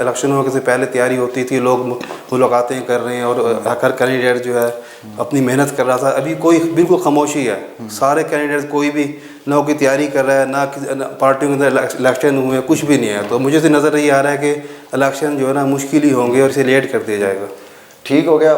الیکشنوں سے پہلے تیاری ہوتی تھی، لوگ ملاقاتیں کر رہے ہیں اور ہر کینڈیڈیٹ جو ہے اپنی محنت کر رہا تھا، ابھی کوئی بالکل خاموشی ہے. سارے کینڈیڈیٹ کوئی بھی نہ کوئی تیاری کر رہا ہے، نہ پارٹیوں کے اندر الیکشن ہوئے ہیں، کچھ بھی نہیں ہے. تو مجھے تو نظر یہ آ رہا ہے کہ الیکشن جو ہے نا مشکل ہی ہوں گے اور اسے لیٹ کر دیا جائے گا. ٹھیک ہو گیا،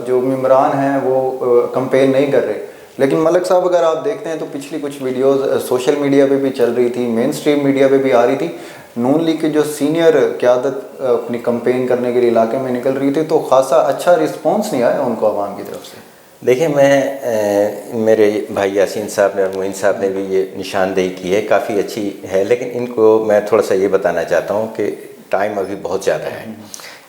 جو ممبران ہیں وہ کمپین نہیں کر رہے. لیکن ملک صاحب اگر آپ دیکھتے ہیں تو پچھلی کچھ ویڈیوز سوشل میڈیا پہ بھی چل رہی تھی، مین سٹریم میڈیا پہ بھی آ رہی تھی، نون لیگ کی جو سینئر قیادت اپنی کمپین کرنے کے لیے علاقے میں نکل رہی تھی، تو خاصا اچھا رسپانس نہیں آیا ان کو عوام کی طرف سے. دیکھیں میرے بھائی یاسین صاحب نے اور معین صاحب نے بھی یہ نشاندہی کی ہے، کافی اچھی ہے، لیکن ان کو میں تھوڑا سا یہ بتانا چاہتا ہوں کہ ٹائم ابھی بہت زیادہ ہے.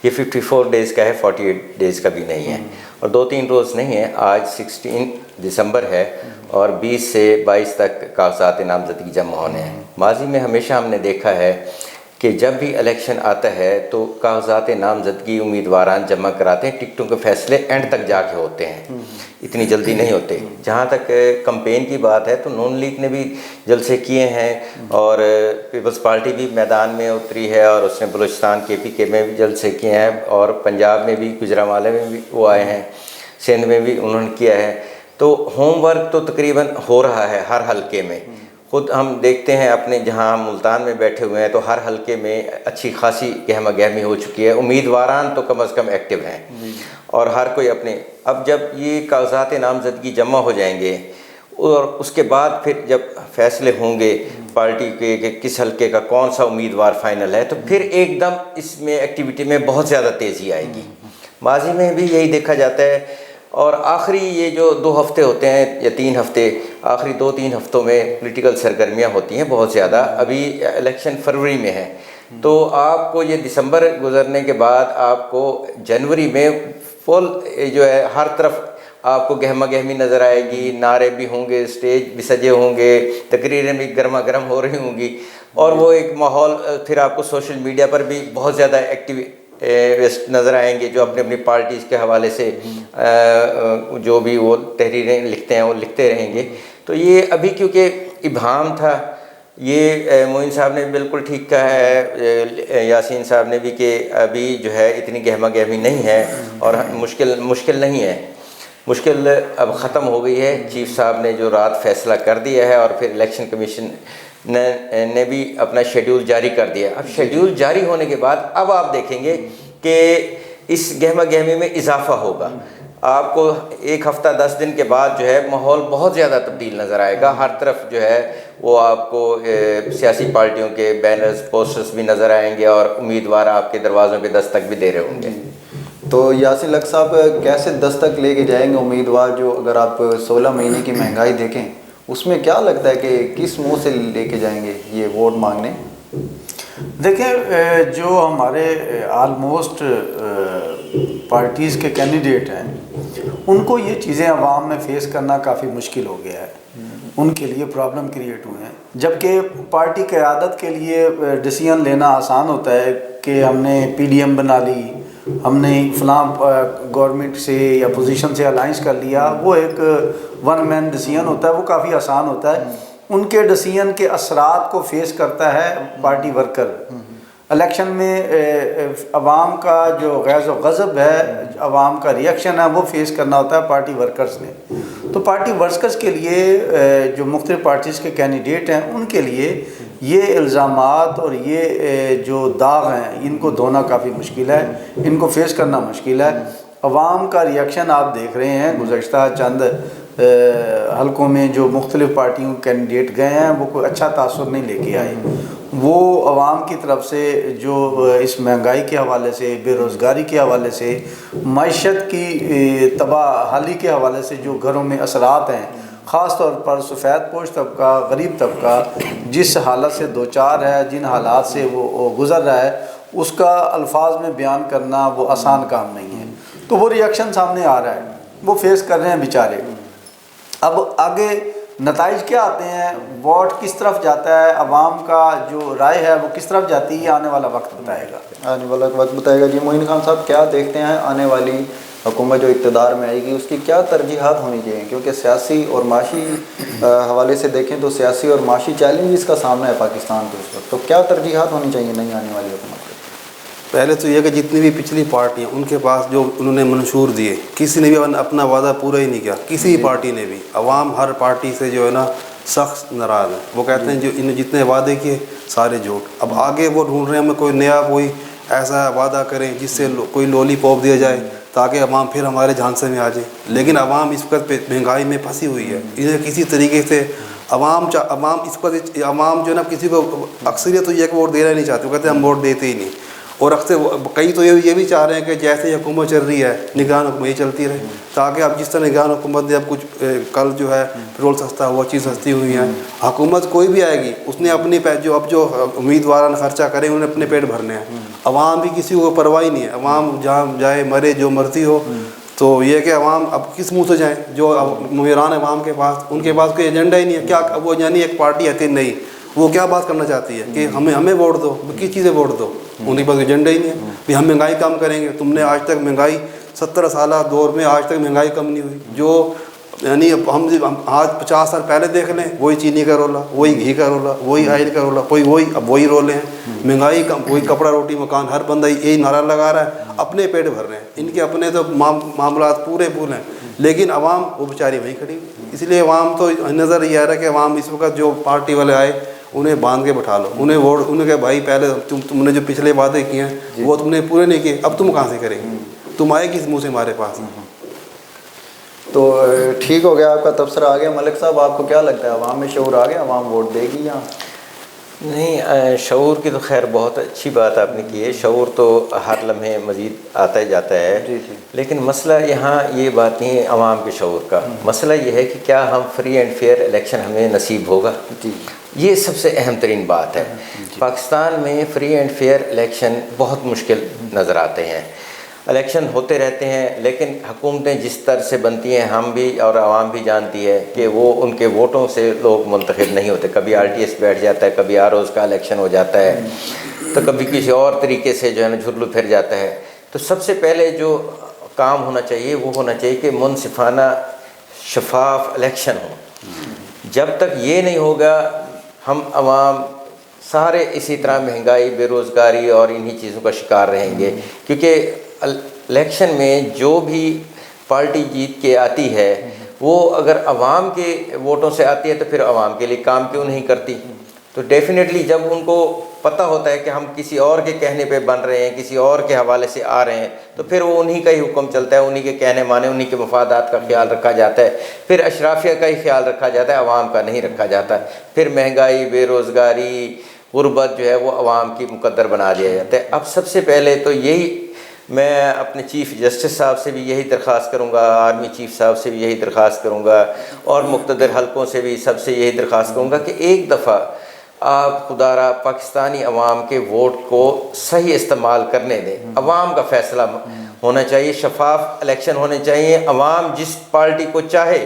یہ 54 ڈیز کا ہے، 48 ڈیز کا بھی نہیں ہے، اور 2-3 روز نہیں ہے. آج 16 دسمبر ہے اور 20 سے 22 تک کاغذات نامزدگی جمع ہونے ہیں. ماضی میں ہمیشہ ہم نے دیکھا ہے کہ جب بھی الیکشن آتا ہے تو کاغذات نامزدگی امیدواران جمع کراتے ہیں، ٹکٹوں کے فیصلے اینڈ تک جا کے ہوتے ہیں، اتنی جلدی نہیں ہوتے. جہاں تک کمپین کی بات ہے تو نون لیگ نے بھی جلسے کیے ہیں اور پیپلز پارٹی بھی میدان میں اتری ہے، اور اس نے بلوچستان KPK میں بھی جلسے کیے ہیں، اور پنجاب میں بھی گجرانوالے میں بھی وہ آئے ہیں، سندھ میں بھی انہوں نے کیا ہے. تو ہوم ورک تو تقریباً ہو رہا ہے ہر حلقے میں. خود ہم دیکھتے ہیں اپنے جہاں ملتان میں بیٹھے ہوئے ہیں تو ہر حلقے میں اچھی خاصی گہمہ گہمی ہو چکی ہے. امیدواران تو کم از کم ایکٹیو ہیں اور ہر کوئی اپنے. اب جب یہ کاغذات نامزدگی جمع ہو جائیں گے اور اس کے بعد پھر جب فیصلے ہوں گے پارٹی کے کہ کس حلقے کا کون سا امیدوار فائنل ہے، تو پھر ایک دم اس میں ایکٹیویٹی میں بہت زیادہ تیزی آئے گی. ماضی میں بھی یہی دیکھا جاتا ہے. اور آخری یہ جو 2 ہفتے ہوتے ہیں یا 3 ہفتے، آخری 2-3 ہفتوں میں پولیٹیکل سرگرمیاں ہوتی ہیں بہت زیادہ. ابھی الیکشن فروری میں ہے، تو آپ کو یہ دسمبر گزرنے کے بعد آپ کو جنوری میں فل جو ہے ہر طرف آپ کو گہمہ گہمی نظر آئے گی. نعرے بھی ہوں گے، اسٹیج بھی سجے ہوں گے، تقریریں بھی گرما گرم ہو رہی ہوں گی، اور وہ ایک ماحول پھر آپ کو سوشل میڈیا پر بھی بہت زیادہ ایکٹیو نظر آئیں گے، جو اپنے اپنی پارٹیز کے حوالے سے جو بھی وہ تحریریں لکھتے ہیں وہ لکھتے رہیں گے. تو یہ ابھی کیونکہ ابہام تھا، یہ معین صاحب نے بالکل ٹھیک کہا ہے، یاسین صاحب نے بھی، کہ ابھی جو ہے اتنی گہمہ گہمی نہیں ہے اور مشکل نہیں ہے. مشکل اب ختم ہو گئی ہے. چیف صاحب نے جو رات فیصلہ کر دیا ہے، اور پھر الیکشن کمیشن نے بھی اپنا شیڈیول جاری کر دیا. اب شیڈیول جاری ہونے کے بعد اب آپ دیکھیں گے کہ اس گہمہ گہمی میں اضافہ ہوگا. آپ کو 1 ہفتہ 10 دن کے بعد جو ہے ماحول بہت زیادہ تبدیل نظر آئے گا. ہر طرف جو ہے وہ آپ کو سیاسی پارٹیوں کے بینرز پوسٹرز بھی نظر آئیں گے، اور امیدوار آپ کے دروازوں پہ دستک بھی دے رہے ہوں گے. تو یاسین لک صاحب کیسے دستک لے کے جائیں گے امیدوار؟ جو اگر آپ 16 مہینے کی مہنگائی دیکھیں اس میں کیا لگتا ہے کہ کس منہ سے لے کے جائیں گے یہ ووٹ مانگنے؟ دیکھیں، جو ہمارے آلموسٹ پارٹیز کے کینڈیڈیٹ ہیں ان کو یہ چیزیں عوام میں فیس کرنا کافی مشکل ہو گیا ہے. ان کے لیے پرابلم کریٹ ہوئے ہیں، جبکہ پارٹی قیادت کے لیے ڈیسیژن لینا آسان ہوتا ہے کہ ہم نے PDM بنا لی، ہم نے فلاں گورنمنٹ سے یا پوزیشن سے الائنس کر لیا. وہ ایک ون مین ڈیسیژن ہوتا ہے، وہ کافی آسان ہوتا ہے. ان کے ڈیسیژن کے اثرات کو فیس کرتا ہے پارٹی ورکر. الیکشن میں عوام کا جو غیظ و غضب ہے، عوام کا ریئیکشن ہے، وہ فیس کرنا ہوتا ہے پارٹی ورکرز نے. تو پارٹی ورکرز کے لیے جو مختلف پارٹیز کے کینڈیڈیٹ ہیں ان کے لیے یہ الزامات اور یہ جو داغ ہیں ان کو دھونا کافی مشکل ہے، ان کو فیس کرنا مشکل ہے. عوام کا ریئیکشن آپ دیکھ رہے ہیں، گزشتہ چند حلقوں میں جو مختلف پارٹیوں کینڈیڈیٹ گئے ہیں وہ کوئی اچھا تاثر نہیں لے کے آئے. وہ عوام کی طرف سے جو اس مہنگائی کے حوالے سے، بے روزگاری کے حوالے سے، معیشت کی تباہ حالی کے حوالے سے جو گھروں میں اثرات ہیں، خاص طور پر سفید پوش طبقہ، غریب طبقہ جس حالت سے دوچار ہے، جن حالات سے وہ گزر رہا ہے، اس کا الفاظ میں بیان کرنا وہ آسان کام نہیں ہے. تو وہ ریئیکشن سامنے آ رہا ہے، وہ فیس کر رہے ہیں بیچارے. اب آگے نتائج کیا آتے ہیں، ووٹ کس طرف جاتا ہے، عوام کا جو رائے ہے وہ کس طرف جاتی ہے، آنے والا وقت بتائے گا. آنے والا وقت بتائے گا. جی معین خان صاحب، کیا دیکھتے ہیں آنے والی حکومت جو اقتدار میں آئے گی اس کی کیا ترجیحات ہونی چاہیے؟ کیونکہ سیاسی اور معاشی حوالے سے دیکھیں تو سیاسی اور معاشی چیلنجز کا سامنا ہے پاکستان کو اس وقت. تو کیا ترجیحات ہونی چاہیے نئی آنے والی حکومت کو؟ پہلے تو یہ کہ جتنی بھی پچھلی پارٹیاں ان کے پاس جو انہوں نے منشور دیے کسی نے بھی اپنا وعدہ پورا ہی نہیں کیا، کسی پارٹی نے بھی۔ عوام ہر پارٹی سے جو ہے نا سخت ناراض ہے، وہ کہتے ہیں جو انہیں جتنے وعدے کیے سارے جھوٹ۔ اب آگے وہ ڈھونڈ رہے ہیں ہمیں کوئی نیا کوئی ایسا وعدہ کریں جس سے کوئی لولی پاپ دیا جائے تاکہ عوام پھر ہمارے جھانسے میں آ جائے۔ لیکن عوام اس وقت مہنگائی میں پھنسی ہوئی ہے، انہیں کسی طریقے سے عوام اس وقت عوام جو ہے نا کسی کو اکثریت تو یہ کہ ووٹ دینا نہیں چاہتے، وہ کہتے ہیں ہم ووٹ دیتے ہی نہیں، اور اکثر کئی تو یہ بھی چاہ رہے ہیں کہ جیسے حکومت چل رہی ہے نگران حکومت یہ چلتی رہے، تاکہ اب جس طرح نگران حکومت نے اب کچھ کل جو ہے پیٹرول سستا ہوا، چیز سستی ہوئی ہیں، حکومت کوئی بھی آئے گی اس نے اپنی جو امیدواران خرچہ کریں انہوں نے اپنے پیٹ بھرنے ہیں، عوام بھی کسی کو پرواہ نہیں ہے، عوام جہاں جائے مرے جو مرضی ہو۔ تو یہ کہ عوام اب کس منہ سے جائیں، جو مہران عوام کے پاس ان کے پاس کوئی ایجنڈا ہی نہیں ہے، کیا وہ یعنی ایک پارٹی ہے نہیں، وہ کیا بات کرنا چاہتی ہے کہ ہمیں ووٹ دو، کس چیزیں ووٹ دو، ان کے پاس ایجنڈا ہی نہیں ہے کہ ہم مہنگائی کم کریں گے۔ تم نے آج تک مہنگائی 70 سالہ دور میں آج تک مہنگائی کم نہیں ہوئی، جو یعنی ہم آج 50 سال پہلے دیکھ لیں وہی چینی کا رولا، وہی گھی کا رولا، وہی آئل کا رولا، اب وہی رولے ہیں، مہنگائی کم، وہی کپڑا روٹی مکان، ہر بندہ یہی نعرہ لگا رہا ہے، اپنے پیٹ بھر رہے ہیں، ان کے اپنے تو معاملات پورے ہیں، لیکن عوام وہ بیچاری وہیں کھڑی ہوئی۔ اس لیے عوام تو نظر یہ آ رہا ہے کہ عوام اس وقت جو پارٹی والے آئے انہیں باندھ کے بٹھا لو، انہیں ووٹ، انہیں کہ بھائی پہلے تم نے جو پچھلے وعدے کیے ہیں وہ تم نے پورے نہیں کیے، اب تم کہاں سے کریں گے، تم آئے کس منہ سے ہمارے پاس۔ تو ٹھیک ہو گیا، آپ کا تبصرہ آ گیا۔ ملک صاحب آپ کو کیا لگتا ہے عوام میں شعور آ گیا، عوام ووٹ دے گی یا نہیں؟ شعور کی تو خیر بہت اچھی بات آپ نے کی ہے، شعور تو ہر لمحے مزید آتا ہی جاتا ہے، لیکن مسئلہ یہاں یہ بات نہیں ہے عوام کے شعور کا، مسئلہ یہ ہے کہ کیا ہم فری اینڈ فیئر الیکشن ہمیں نصیب ہوگا، یہ سب سے اہم ترین بات ہے۔ پاکستان میں فری اینڈ فیئر الیکشن بہت مشکل نظر آتے ہیں، الیکشن ہوتے رہتے ہیں لیکن حکومتیں جس طرح سے بنتی ہیں ہم بھی اور عوام بھی جانتی ہے کہ وہ ان کے ووٹوں سے لوگ منتخب نہیں ہوتے، کبھی RTS بیٹھ جاتا ہے، کبھی ROs کا الیکشن ہو جاتا ہے، تو کبھی کسی اور طریقے سے جو ہے نا جھرلو پھر جاتا ہے۔ تو سب سے پہلے جو کام ہونا چاہیے وہ ہونا چاہیے کہ منصفانہ شفاف الیکشن ہو۔ جب تک یہ نہیں ہوگا ہم عوام سارے اسی طرح مہنگائی، بے روزگاری اور انہی چیزوں کا شکار رہیں گے، کیونکہ الیکشن میں جو بھی پارٹی جیت کے آتی ہے وہ اگر عوام کے ووٹوں سے آتی ہے تو پھر عوام کے لیے کام کیوں نہیں کرتی؟ تو ڈیفینیٹلی جب ان کو پتہ ہوتا ہے کہ ہم کسی اور کے کہنے پہ بن رہے ہیں، کسی اور کے حوالے سے آ رہے ہیں، تو پھر وہ انہی کا ہی حکم چلتا ہے، انہی کے کہنے مانے، انہی کے مفادات کا خیال رکھا جاتا ہے، پھر اشرافیہ کا ہی خیال رکھا جاتا ہے، عوام کا نہیں رکھا جاتا، پھر مہنگائی، بے روزگاری، غربت جو ہے وہ عوام کی مقدر بنا دیا جاتا ہے۔ اب سب سے پہلے تو یہی میں اپنے چیف جسٹس صاحب سے بھی یہی درخواست کروں گا، آرمی چیف صاحب سے بھی یہی درخواست کروں گا، اور مقتدر حلقوں سے بھی سب سے یہی درخواست کروں گا کہ ایک دفعہ آپ خدا را پاکستانی عوام کے ووٹ کو صحیح استعمال کرنے دیں۔ عوام کا فیصلہ ہونا چاہیے، شفاف الیکشن ہونے چاہیے، عوام جس پارٹی کو چاہے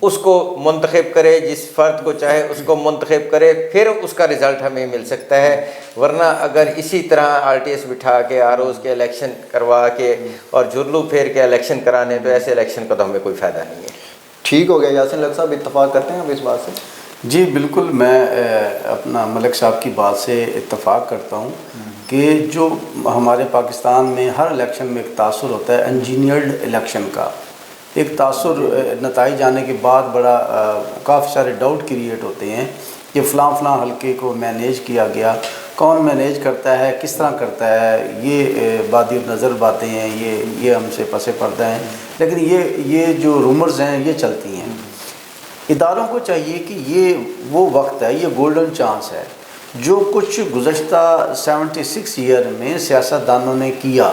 اس کو منتخب کرے، جس فرد کو چاہے اس کو منتخب کرے، پھر اس کا رزلٹ ہمیں مل سکتا ہے۔ ورنہ اگر اسی طرح RTS بٹھا کے ROs کے الیکشن کروا کے اور جھرلو پھیر کے الیکشن کرانے تو ایسے الیکشن کا تو ہمیں کوئی فائدہ نہیں ہے۔ ٹھیک ہو گیا یاسین لک صاحب، اتفاق کرتے ہیں اب اس بات سے؟ جی بالکل، میں اپنا ملک صاحب کی بات سے اتفاق کرتا ہوں کہ جو ہمارے پاکستان میں ہر الیکشن میں ایک تاثر ہوتا ہے انجینئرڈ الیکشن کا، ایک تاثر نتائج آنے کے بعد بڑا کافی سارے ڈاؤٹ کریٹ ہوتے ہیں کہ فلاں حلقے کو مینیج کیا گیا، کون مینیج کرتا ہے، کس طرح کرتا ہے، یہ بادی نظر باتیں ہیں، یہ ہم سے پس پردہ ہیں، لیکن یہ جو رومرز ہیں یہ چلتی ہیں۔ اداروں کو چاہیے کہ یہ وہ وقت ہے، یہ گولڈن چانس ہے، جو کچھ گزشتہ 76 ایئر میں سیاستدانوں نے کیا،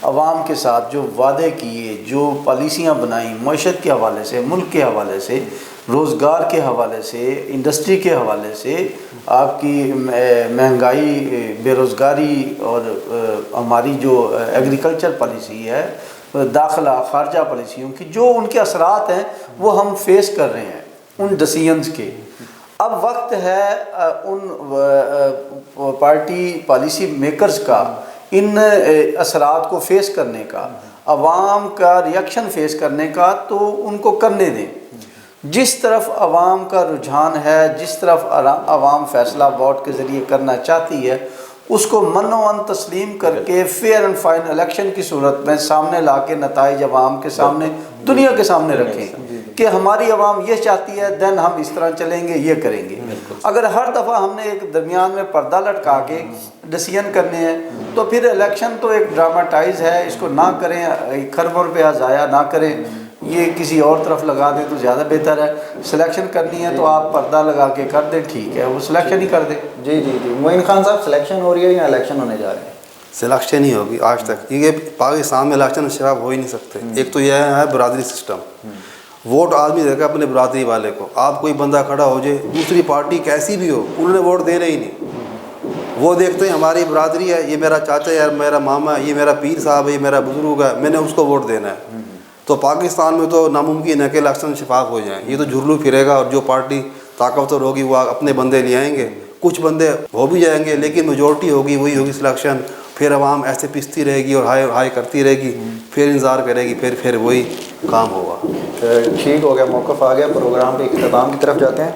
عوام کے ساتھ جو وعدے کیے، جو پالیسیاں بنائیں معیشت کے حوالے سے، ملک کے حوالے سے، روزگار کے حوالے سے، انڈسٹری کے حوالے سے، آپ کی مہنگائی، بے روزگاری، اور ہماری جو ایگریکلچر پالیسی ہے، داخلہ خارجہ پالیسیوں کی جو ان کے اثرات ہیں وہ ہم فیس کر رہے ہیں ان ڈیسیژنز کے۔ اب وقت ہے ان پارٹی پالیسی میکرز کا ان اثرات کو فیس کرنے کا، عوام کا ریئیکشن فیس کرنے کا، تو ان کو کرنے دیں۔ جس طرف عوام کا رجحان ہے، جس طرف عوام فیصلہ ووٹ کے ذریعے کرنا چاہتی ہے، اس کو منوان تسلیم کر کے فیئر اینڈ فائن الیکشن کی صورت میں سامنے لا کے نتائج عوام کے سامنے دنیا کے سامنے رکھیں کہ ہماری عوام یہ چاہتی ہے، دین ہم اس طرح چلیں گے، یہ کریں گے۔ اگر ہر دفعہ ہم نے ایک درمیان میں پردہ لٹکا کے ڈیسیژن کرنے ہیں تو پھر الیکشن تو ایک ڈراماٹائز ہے، اس کو نہ کریں، کھربوں روپیہ ضائع نہ کریں، یہ کسی اور طرف لگا دیں تو زیادہ بہتر ہے۔ سلیکشن کرنی ہے تو آپ پردہ لگا کے کر دیں، ٹھیک ہے، وہ سلیکشن ہی کر دیں۔ جی جی جی معین خان صاحب، سلیکشن ہو رہی ہے یا الیکشن ہونے جا رہے ہیں؟ سلیکشن ہی ہوگی آج تک، کیونکہ پاکستان میں الیکشن شفاف ہو ہی نہیں سکتے۔ ایک تو یہ ہے برادری سسٹم، ووٹ آدمی دے گا اپنے برادری والے کو، آپ کوئی بندہ کھڑا ہو جائے دوسری پارٹی کیسی بھی ہو، انہوں نے ووٹ دینا ہی نہیں، وہ دیکھتے ہیں ہماری برادری ہے، یہ میرا چاچا ہے، میرا ماما ہے، یہ میرا پیر صاحب ہے، یہ میرا بزرگ ہے، میں نے اس کو ووٹ دینا ہے۔ تو پاکستان میں تو ناممکن ہے کہ الیکشن شفاف ہو جائیں، یہ تو جھرلو پھرے گا، اور جو پارٹی طاقتور ہوگی وہ اپنے بندے لے آئیں گے، کچھ بندے ہو بھی جائیں گے لیکن میجورٹی ہوگی وہی ہوگی سلیکشن، پھر عوام ایسے پستی رہے گی اور ہائی کرتی رہے گی، پھر انتظار کرے گی، پھر وہی کام ہوگا۔ ٹھیک ہو گیا، موقف آ گیا، پروگرام کے اختتام کی طرف جاتے ہیں۔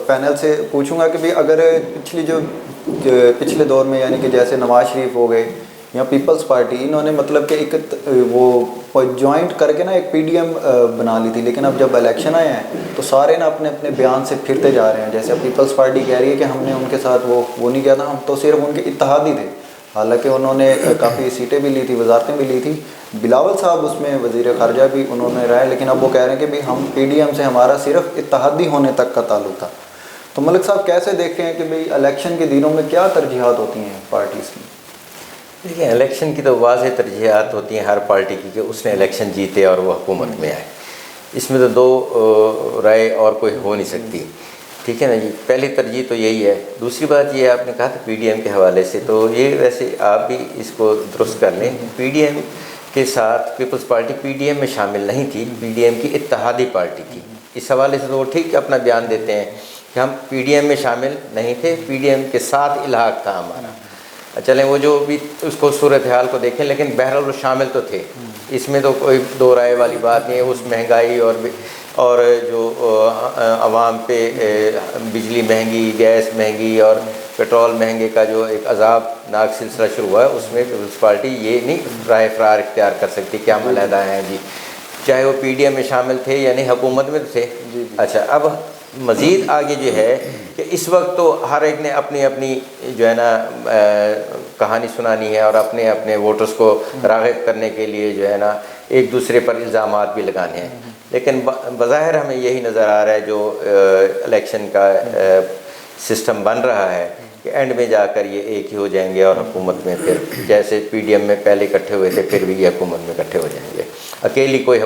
پینل سے پوچھوں گا کہ بھی اگر پچھلے دور میں یعنی کہ جیسے نواز شریف ہو گئے یا پیپلز پارٹی، انہوں نے مطلب کہ ایک وہ جوائنٹ کر کے نا ایک پی ڈی ایم بنا لی تھی، لیکن اب جب الیکشن آئے ہیں تو سارے نا اپنے اپنے بیان سے پھرتے جا رہے ہیں۔ جیسے اب پیپلز پارٹی کہہ رہی ہے کہ ہم نے ان کے ساتھ وہ نہیں کیا تھا، ہم تو صرف ان کے اتحادی تھے، حالانکہ انہوں نے کافی سیٹیں بھی لی تھی، وزارتیں بھی لی تھی۔ بلاول صاحب اس میں وزیر خارجہ بھی انہوں نے رہے، لیکن اب وہ کہہ رہے ہیں کہ بھی ہم پی ڈی ایم سے ہمارا صرف اتحادی ہونے تک کا تعلق تھا۔ تو ملک صاحب کیسے دیکھتے ہیں کہ بھئی الیکشن کے دنوں میں کیا ترجیحات ہوتی ہیں پارٹیز کی؟ دیکھیں، الیکشن کی تو واضح ترجیحات ہوتی ہیں ہر پارٹی کی کہ اس نے الیکشن جیتے اور وہ حکومت میں آئے، اس میں تو دو رائے اور کوئی ہو نہیں سکتی، ٹھیک ہے نا جی۔ پہلی ترجیح تو یہی ہے۔ دوسری بات یہ آپ نے کہا تھا پی ڈی ایم کے حوالے سے، تو یہ ویسے آپ بھی اس کو درست کر لیں، پی ڈی ایم کے ساتھ Peoples Party P D M میں شامل نہیں تھی، پی ڈی ایم کی اتحادی پارٹی تھی۔ اس حوالے سے تو وہ ٹھیک اپنا بیان دیتے ہیں کہ ہم پی ڈی ایم میں شامل نہیں تھے، پی ڈی ایم کے ساتھ الحاق تھا ہمارا۔ چلیں وہ جو بھی اس کو صورتحال کو دیکھیں، لیکن بہرحال وہ شامل تو تھے، اس میں تو کوئی دو رائے والی بات نہیں ہے۔ اس مہنگائی اور جو عوام پہ بجلی مہنگی، گیس مہنگی اور پیٹرول مہنگے کا جو ایک عذاب ناک سلسلہ شروع ہوا ہے، اس میں پیپلز پارٹی یہ نہیں رائے فرار اختیار کر سکتی کہ ہم علیحدہ ہیں جی، چاہے وہ پی ڈی ایم میں شامل تھے یعنی حکومت میں تھے۔ اچھا، اب مزید آگے جو ہے کہ اس وقت تو ہر ایک نے اپنی اپنی جو ہے نا کہانی سنانی ہے اور اپنے اپنے ووٹرز کو راغب کرنے کے لیے جو ہے نا ایک دوسرے پر الزامات بھی لگانے ہیں، لیکن بظاہر ہمیں یہی نظر آ رہا ہے جو الیکشن کا سسٹم بن رہا ہے کہ اینڈ میں جا کر یہ ایک ہی ہو جائیں گے اور حکومت میں پھر جیسے پی ڈی ایم میں پہلے اکٹھے ہوئے تھے پھر بھی یہ حکومت میں اکٹھے ہو جائیں گے۔ اکیلی کوئی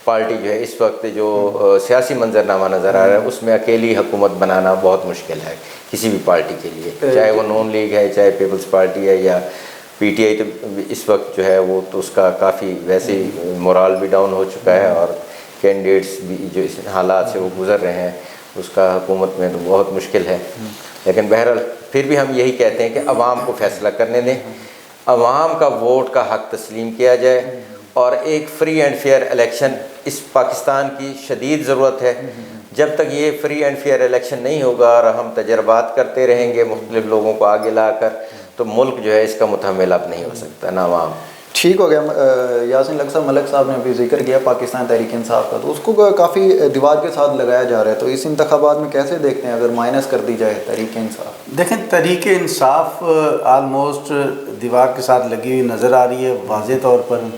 پارٹی جو ہے اس وقت جو سیاسی منظرنامہ نظر آ رہا ہے اس میں اکیلی حکومت بنانا بہت مشکل ہے کسی بھی پارٹی کے لیے، چاہے وہ نون لیگ ہے، چاہے پیپلز پارٹی ہے یا پی ٹی آئی۔ تو اس وقت جو ہے وہ تو اس کا کافی ویسے مورال بھی ڈاؤن ہو چکا ہے اور کینڈیڈیٹس بھی جو اس حالات سے وہ گزر رہے ہیں، اس کا حکومت میں تو بہت مشکل ہے۔ لیکن بہرحال پھر بھی ہم یہی کہتے ہیں کہ عوام کو فیصلہ کرنے دیں، عوام کا ووٹ کا حق تسلیم کیا جائے اور ایک فری اینڈ فیئر الیکشن اس پاکستان کی شدید ضرورت ہے۔ جب تک یہ فری اینڈ فیئر الیکشن نہیں ہوگا اور ہم تجربات کرتے رہیں گے مختلف لوگوں کو آگے لا کر، تو ملک جو ہے اس کا متحمل اب نہیں ہو سکتا، نہ عوام۔ ٹھیک ہو گیا۔ یاسین ملک صاحب نے ابھی ذکر کیا پاکستان تحریک انصاف کا، تو اس کو کافی دیوار کے ساتھ لگایا جا رہا ہے، تو اس انتخابات میں کیسے دیکھتے ہیں اگر مائنس کر دی جائے تحریک انصاف؟ دیکھیں، تحریک انصاف آلموسٹ دیوار کے ساتھ لگی ہوئی نظر آ رہی ہے واضح طور پر،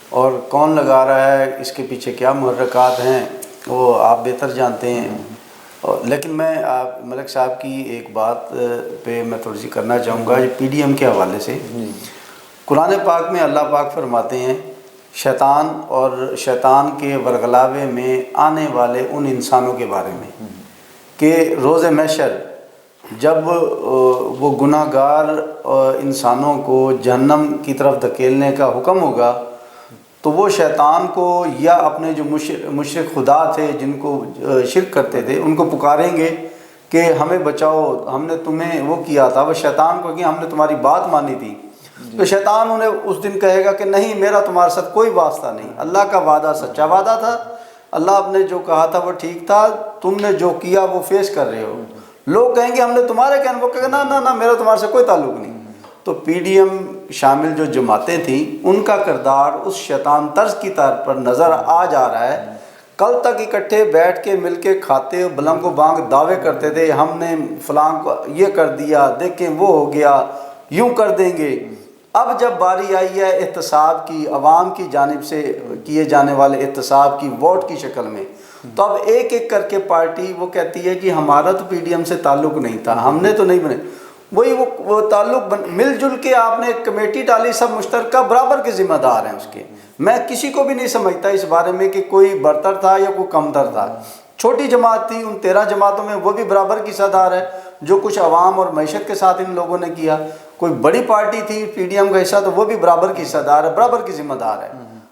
اور کون لگا رہا ہے، اس کے پیچھے کیا محرکات ہیں وہ آپ بہتر جانتے ہیں۔ لیکن میں آپ ملک صاحب کی ایک بات پہ میں تھوڑی سی کرنا چاہوں گا، یہ پی ڈی ایم کے حوالے سے۔ قرآن پاک میں اللہ پاک فرماتے ہیں شیطان اور شیطان کے ورغلاوے میں آنے والے ان انسانوں کے بارے میں کہ روز محشر جب وہ گناہ گار انسانوں کو جہنم کی طرف دھکیلنے کا حکم ہوگا تو وہ شیطان کو یا اپنے جو مشرک خدا تھے جن کو شرک کرتے تھے ان کو پکاریں گے کہ ہمیں بچاؤ، ہم نے تمہیں وہ کیا تھا، وہ شیطان کو کہ ہم نے تمہاری بات مانی تھی۔ تو شیطان انہیں اس دن کہے گا کہ نہیں، میرا تمہارے ساتھ کوئی واسطہ نہیں، اللہ کا وعدہ سچا وعدہ تھا، اللہ نے جو کہا تھا وہ ٹھیک تھا، تم نے جو کیا وہ فیس کر رہے ہو۔ لوگ کہیں گے ہم نے تمہارے کہنے، وہ کہے نا نا میرا تمہارے سے کوئی تعلق نہیں۔ تو پی ڈی ایم شامل جو جماعتیں تھیں ان کا کردار اس شیطان طرز کی طرح پر نظر آ جا رہا ہے۔ کل تک اکٹھے بیٹھ کے مل کے کھاتے، بلنگ و بانگ دعوے کرتے تھے ہم نے فلاں کو یہ کر دیا، دیکھیں وہ ہو گیا، یوں کر دیں گے۔ اب جب باری آئی ہے احتساب کی، عوام کی جانب سے کیے جانے والے احتساب کی ووٹ کی شکل میں، تو اب ایک ایک کر کے پارٹی وہ کہتی ہے کہ ہمارا تو پی ڈی ایم سے تعلق نہیں تھا، ہم نے تو نہیں بنے، وہی وہ تعلق مل جل کے آپ نے ایک کمیٹی ڈالی، سب مشترکہ برابر کے ذمہ دار ہیں اس کے۔ میں کسی کو بھی نہیں سمجھتا اس بارے میں کہ کوئی برتر تھا یا کوئی کمتر تھا۔ چھوٹی جماعت تھی، ان 13 جماعتوں میں وہ بھی برابر کی حصہ دار ہے، جو کچھ عوام اور معیشت کے ساتھ ان لوگوں نے کیا۔ کوئی بڑی پارٹی تھی پی ڈی ایم کا حصہ، تو وہ بھی برابر کی حصہ دار ہے، برابر کی ذمہ دار ہے۔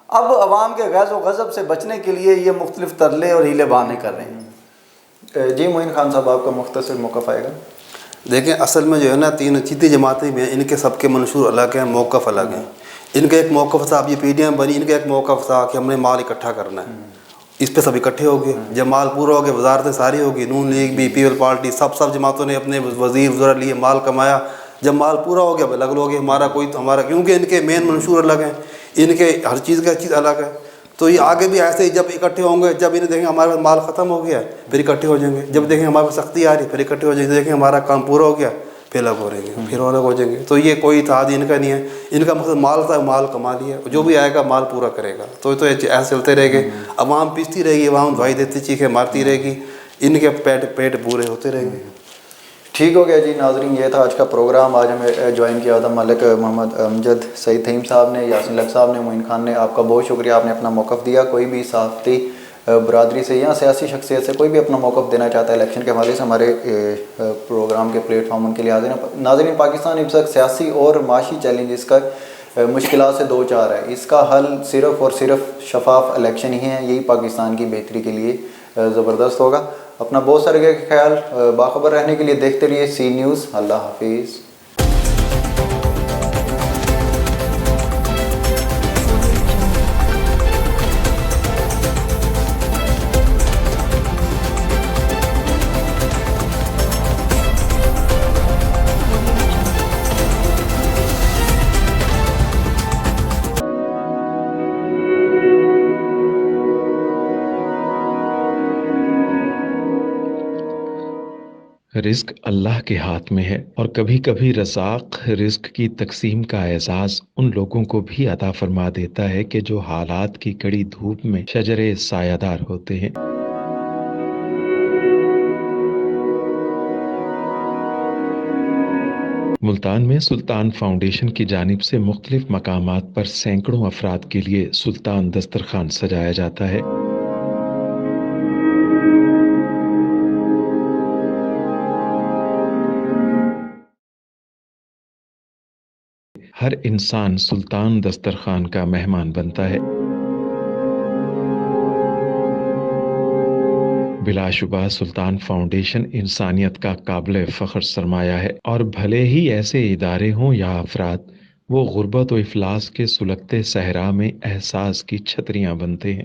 اب عوام کے غیظ و غضب سے بچنے کے لیے یہ مختلف ترلے اور ہیلے بہانے کر رہے ہیں۔ جی معین خان صاحب، آپ کا مختصر موقف آئے گا۔ دیکھیں اصل میں جو ہے نا تین چیتی جماعتیں بھی ہیں، ان کے سب کے منشور الگ ہیں، موقف الگ ہیں۔ ان کا ایک موقف تھا، اب یہ پی ڈی ایم بنی، ان کا ایک موقف تھا کہ ہم نے مال اکٹھا کرنا ہے، اس پہ سب اکٹھے ہو گئے۔ جب مال پورا ہو گیا، وزارتیں ساری ہوگی، نون لیگ بھی، پیپل پارٹی، سب جماعتوں نے اپنے وزیر وزراء لیے، مال کمایا۔ جب مال پورا ہو گیا الگ لوگ ہمارا کیونکہ ان کے مین منشور الگ ہیں، ان کے ہر چیز کا چیز الگ ہے۔ تو یہ آگے بھی ایسے ہی جب اکٹھے ہوں گے، جب انہیں دیکھیں ہمارا مال ختم ہو گیا پھر اکٹھے ہو جائیں گے، جب دیکھیں ہمارے پاس سختی آ رہی پھر اکٹھے ہو جائیں گے، دیکھیں ہمارا کام پورا ہو گیا پھر الگ ہو رہیں گے، پھر الگ ہو جائیں گے۔ تو یہ کوئی اتحاد ان کا نہیں ہے، ان کا مقصد مال تھا، مال کما لیا، جو بھی آئے گا مال پورا کرے گا۔ تو ایسے چلتے رہے گے، عوام پیستی رہے گی، عوام دعائی دیتی چیخیں مارتی رہے گی، ان کے پیٹ پورے ہوتے رہیں گے۔ ٹھیک ہو گیا جی ناظرین، یہ تھا آج کا پروگرام۔ آج ہمیں جوائن کیا تھا ملک محمد امجد سعید تھیم صاحب نے، یاسین لک صاحب نے، معین خان نے۔ آپ کا بہت شکریہ، آپ نے اپنا موقف دیا۔ کوئی بھی صحافتی برادری سے یا سیاسی شخصیت سے کوئی بھی اپنا موقف دینا چاہتا ہے الیکشن کے حوالے سے، ہمارے پروگرام کے پلیٹ فارم ان کے لیے حاضر ہیں۔ ناظرین، پاکستان اب تک سیاسی اور معاشی چیلنجز کا مشکلات سے دو چار ہے، اس کا حل صرف اور صرف شفاف الیکشن ہی ہے، یہی پاکستان کی بہتری کے لیے زبردست ہوگا۔ اپنا بہت سارے خیال، باخبر رہنے کے لیے دیکھتے رہیے سی نیوز۔ اللہ حافظ۔ رزق اللہ کے ہاتھ میں ہے، اور کبھی کبھی رزاق رزق کی تقسیم کا اعزاز ان لوگوں کو بھی عطا فرما دیتا ہے کہ جو حالات کی کڑی دھوپ میں شجرے سایہ دار ہوتے ہیں۔ ملتان میں سلطان فاؤنڈیشن کی جانب سے مختلف مقامات پر سینکڑوں افراد کے لیے سلطان دسترخوان سجایا جاتا ہے۔ ہر انسان سلطان دسترخوان کا مہمان بنتا ہے۔ بلا شبہ سلطان فاؤنڈیشن انسانیت کا قابل فخر سرمایہ ہے، اور بھلے ہی ایسے ادارے ہوں یا افراد، وہ غربت و افلاس کے سلگتے صحرا میں احساس کی چھتریاں بنتے ہیں۔